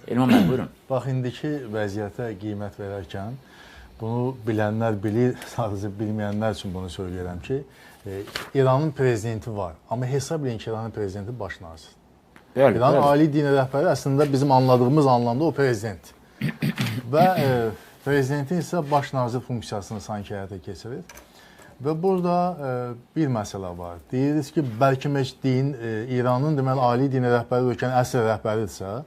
Elman bəy, buyurun. Bax, indiki vəziyyətə qiymət verərkən, bunu bilənlər bilir, sadəcə bilməyənlər üçün bunu söyləyirəm ki, İranın prezidenti var. Amma hesab edin ki, İranın prezidenti baş nazir. İranın ali dini rəhbəri əslində bizim anladığımız anlamda o prezident. Və prezidentin isə baş nazir funksiyasını sanki həyata keçirir. Və burada bir məsələ var. Deyirik ki, bəlkə din İranın deməli ali dini rəhbəri ölkənin əsl rəhbəridirsə,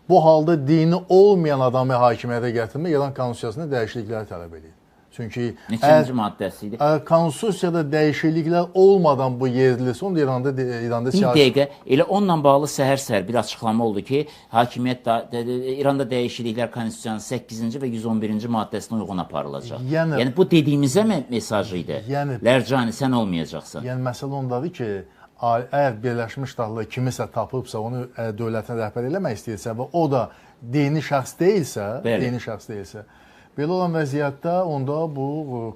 bu halda dini olmayan adamı hakimiyyətə gətirmək İran konstitusiyasında dəyişikliklər tələb edir. Çünki neçənci maddəsi idi? Konstitusiyada dəyişikliklər olmadan bu yerilirsə, onda İranda siyasi... Bir dəqiqə, elə onunla bağlı səhər-səhər bir açıqlama oldu ki, hakimiyyət İranda dəyişikliklər konstitusiyanın 8-ci və 111-ci maddəsinə uyğun aparılacaq. Yəni bu dediyimizə mesaj idi. Lərcani, sən olmayacaqsan. Yəni məsələ ondadır ki, əgər Birləşmiş Ştatlar kimisə tapıbsa, onu dövlətin rəhbər eləmək istəyirsə və o da dini şəxs deyilsə, belə olan vəziyyətdə onda bu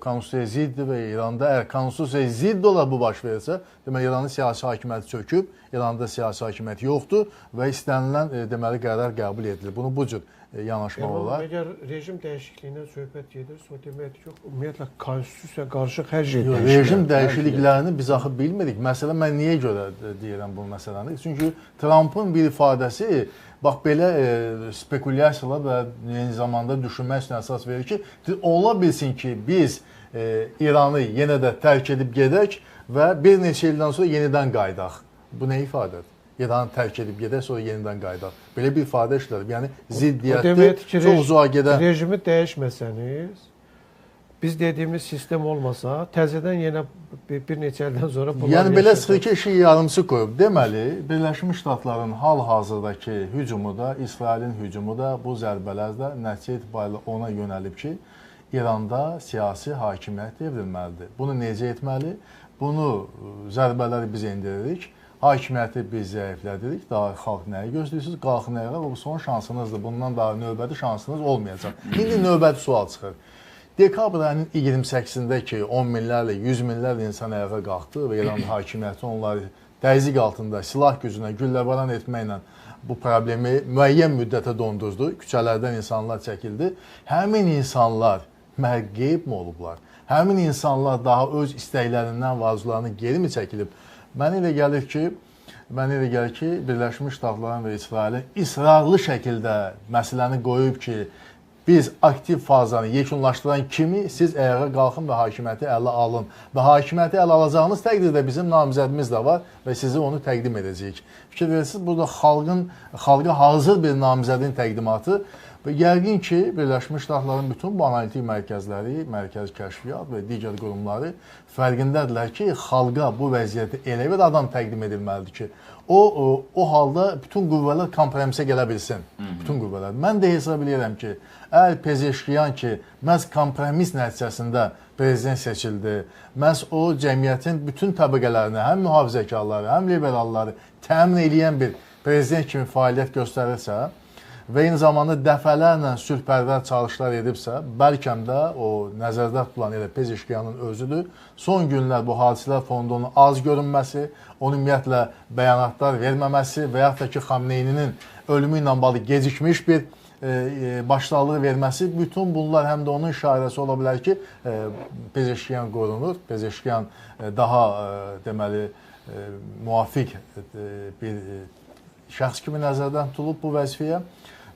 konstitusiyaya ziddir və İranda əgər konstitusiyaya zidd olaraq bu baş verirsə, deməli İranın siyasi hakimiyyəti çöküb, İranda siyasi hakimiyyət yoxdur və istənilən deməli qərar qəbul edilir. Bunu bu cür yanaşmaq olar. Əgər rejim dəyişikliyindən söhbət gedirsə, o deməkdir ki, ümumiyyətlə konstitusiyaya qarışıq hər şey dəyişir. Rejim dəyişikliklərini biz axı bilmirik. Məsələn, mən niyə görə deyirəm bu məsələni? Çünki Trumpın bir ifadəsi bax belə spekulyasiyalar və eyni zamanda düşünmək üçün əsas verir ki, ola bilsin ki, biz İranı yenə də tərk edib gedək və bir neçə ildən sonra yenidən qaydaq. Bu nə ifadədir? İranı tərk edib gedək, sonra yenidən qaydaq. Belə bir ifadə işlədir. Yəni ziddiyyətli, çox uzağa gedən... Rejimi dəyişməsəniz, biz dediyimiz sistem olmasa, təzədən yenə bir neçə ildən sonra bunlar yəni belə çıxır ki, işi yarımçı qoyub. Deməli, Birləşmiş Ştatların hal-hazırdakı hücumu da, İsrailin hücumu da, bu zərbələr də nəticə etibarilə ona yönəlib ki, İranda siyasi hakimiyyət devrilməlidir. Bunu necə etməli? Bunu zərbələri biz indiririk, hakimiyyəti biz zəiflədirik. Daha xalq nəyi gözləyirsiniz? Qalxın ayağa və bu son şansınızdır. Bundan daha növbəti şansınız olmayacaq. İndi növbəti sual çıxır. Dekabr ayının 28-də ki, 10 minlərlə, 100 minlərlə insan ayağa qalxdı və İran hakimiyyəti onları təzyiq altında silah gücünə gülləbaran etməklə bu problemi müəyyən müddətə dondurdu. Küçələrdən insanlar çəkildi. Həmin insanlar qeyb mi olublar? Həmin insanlar daha öz istəklərindən və arzularının geri mi çəkilib? Mənə elə gəlir ki, Birləşmiş Ştatların və İsrailin israrlı şəkildə məsələni qoyub ki, biz aktiv fazanı yekunlaşdıran kimi siz ayağa qalxın və hakimiyyəti ələ alın. Və hakimiyyəti ələ alacağınız təqdirdə bizim namizədimiz də var və sizi onu təqdim edəcəyik. Fikir verirsiniz, burada xalqa hazır bir namizədin təqdimatı və yəqin ki, Birləşmiş Ştatların bütün bu analitik mərkəzləri, mərkəz kəşfiyyat və digər qurumları fərqindədirlər ki, xalqa bu vəziyyəti elə bir adam təqdim edilməlidir ki, o halda bütün qüvvələr kompromisə gələ bilsin. Bütün qüvvələr. Mən də hesab edirəm ki, əgər Pezeşkiyan ki, məhz kompromis nəticəsində prezident seçildi, məhz o cəmiyyətin bütün təbəqələrini, həm mühafizəkarları, həm liberalları təmin edən bir prezident kimi fəaliyyət göstərirsə və eyni zamanda dəfələrlə sülhpərvər çalışlar edibsə, bəlkəm də o nəzərdə tutulan elə Pezeşkiyanın özüdür. Son günlər bu hadisələr fonunda onun az görünməsi, onun ümumiyyətlə bəyanatlar verməməsi və yaxud da ki, Xamneyninin ölümü ilə bağlı gecikmiş bir başsağlığı verməsi, bütün bunlar həm də onun işarəsi ola bilər ki, Pezeşkiyan qorunur. Pezeşkiyan daha deməli müvafiq bir şəxs kimi nəzərdən tutulub bu vəzifəyə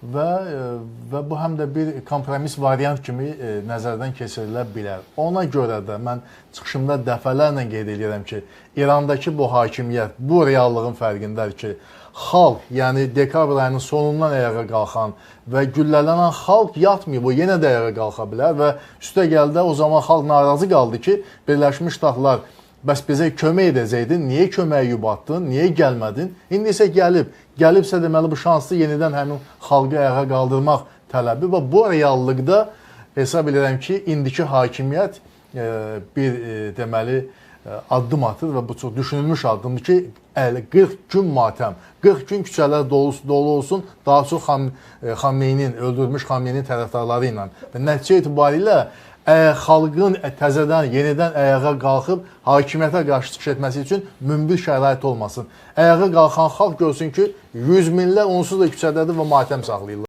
və bu həm də bir kompromis variant kimi nəzərdən keçirilə bilər. Ona görə də mən çıxışımda dəfələrlə qeyd edirəm ki, İrandakı bu hakimiyyət bu reallığın fərqindədir ki, xalq, yəni dekabr ayının sonundan ayağa qalxan və güllələnən xalq yatmayıb, o yenə də ayağa qalxa bilər və üstə gəldə o zaman xalq narazı qaldı ki, Birləşmiş Ştatlar bəs bizə kömək edəcəkdin, niyə köməyi yubatdın, niyə gəlmədin? İndi isə gəlibsə deməli bu şanslı yenidən həmin xalqı ayağa qaldırmaq tələbi və bu reallıqda hesab edirəm ki, indiki hakimiyyət bir deməli addım atır və bu çox düşünülmüş addımdır ki, 40 gün matəm, 40 gün küçələr dolu olsun, daha çox Xamneynin, öldürülmüş Xamneynin tərəfdarları ilə. Və nəticə etibarilə xalqın təzədən, yenidən ayağa qalxıb hakimiyyətə qarşı çıxış etməsi üçün münbit şərait olmasın. Ayağa qalxan xalq görsün ki, 100 minlər onsuz da küçədədir və matəm saxlayırlar.